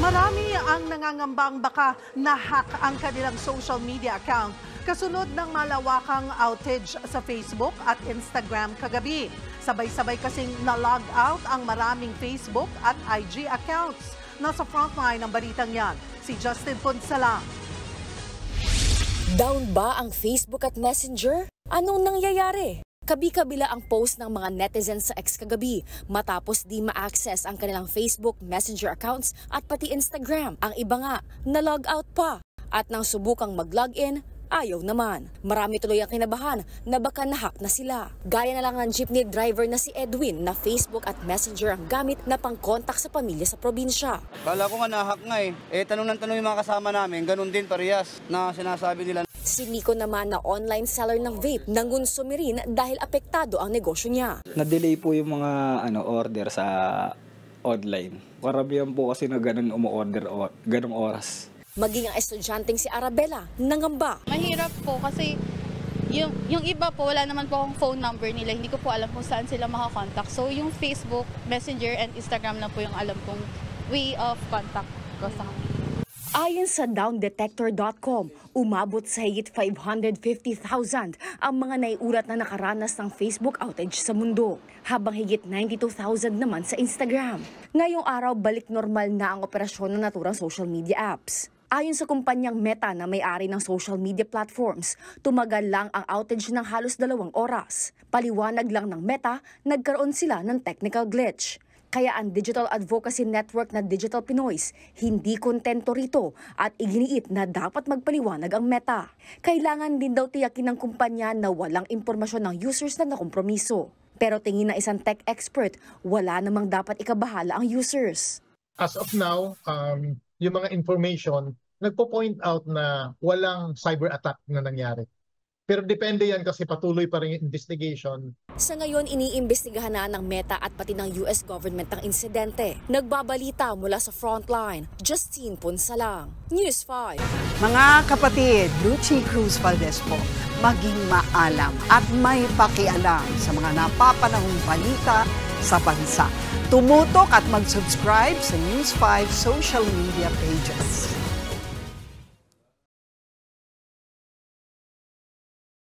Marami ang nangangambang baka na-hack ang kanilang social media account kasunod ng malawakang outage sa Facebook at Instagram kagabi. Sabay-sabay kasing na-log out ang maraming Facebook at IG accounts. Nasa frontline ng balitang yan, si Justin Punsalang. Down ba ang Facebook at Messenger? Anong nangyayari? Kabi-kabila ang post ng mga netizens sa X kagabi matapos di ma-access ang kanilang Facebook, Messenger accounts at pati Instagram. Ang iba nga, na-log out pa. At nang subukang mag-login, ayaw naman. Marami tuloy ang kinabahan na baka nahack na sila. Gaya na lang ng jeepney driver na si Edwin na Facebook at Messenger ang gamit na pang-contact sa pamilya sa probinsya. Kala ko nga nahack nga eh. Tanong ng tanong yung mga kasama namin, ganun din parehas na sinasabi nila. Si Nico naman na online seller ng vape nangunsumi rin dahil apektado ang negosyo niya. Na-delay po yung mga order sa online. Karamihan po kasi na ganun umu-order ganung oras. Maging ang estudyanteng si Arabella nangamba. Mahirap po kasi yung iba po wala naman po akong phone number nila. Hindi ko po alam kung saan sila makakontakt. So yung Facebook, Messenger and Instagram lang po yung alam kong way of contact ko sa kanila. Ayon sa downdetector.com, umabot sa higit 550,000 ang mga naiulat na nakaranas ng Facebook outage sa mundo, habang higit 92,000 naman sa Instagram. Ngayong araw, balik normal na ang operasyon ng naturang social media apps. Ayon sa kumpanyang Meta na may-ari ng social media platforms, tumagal lang ang outage ng halos 2 oras. Paliwanag lang ng Meta, nagkaroon sila ng technical glitch. Kaya ang digital advocacy network na Digital Pinoys hindi kontento rito at iginiit na dapat magpaliwanag ang Meta. Kailangan din daw tiyakin ng kumpanya na walang impormasyon ng users na nakompromiso. Pero tingin ng isang tech expert, wala namang dapat ikabahala ang users. As of now, yung mga information, nagpo-point out na walang cyber attack na nangyari. Pero depende yan kasi patuloy pa rin yung investigation. Sa ngayon, iniimbestigahan na ng Meta at pati ng US government ang insidente. Nagbabalita mula sa frontline, Justine Punsalang, News 5. Mga kapatid, Lucy Cruz Valdez po, maging maalam at may pakialam sa mga napapanahong balita sa bansa. Tumutok at mag-subscribe sa News 5 social media pages.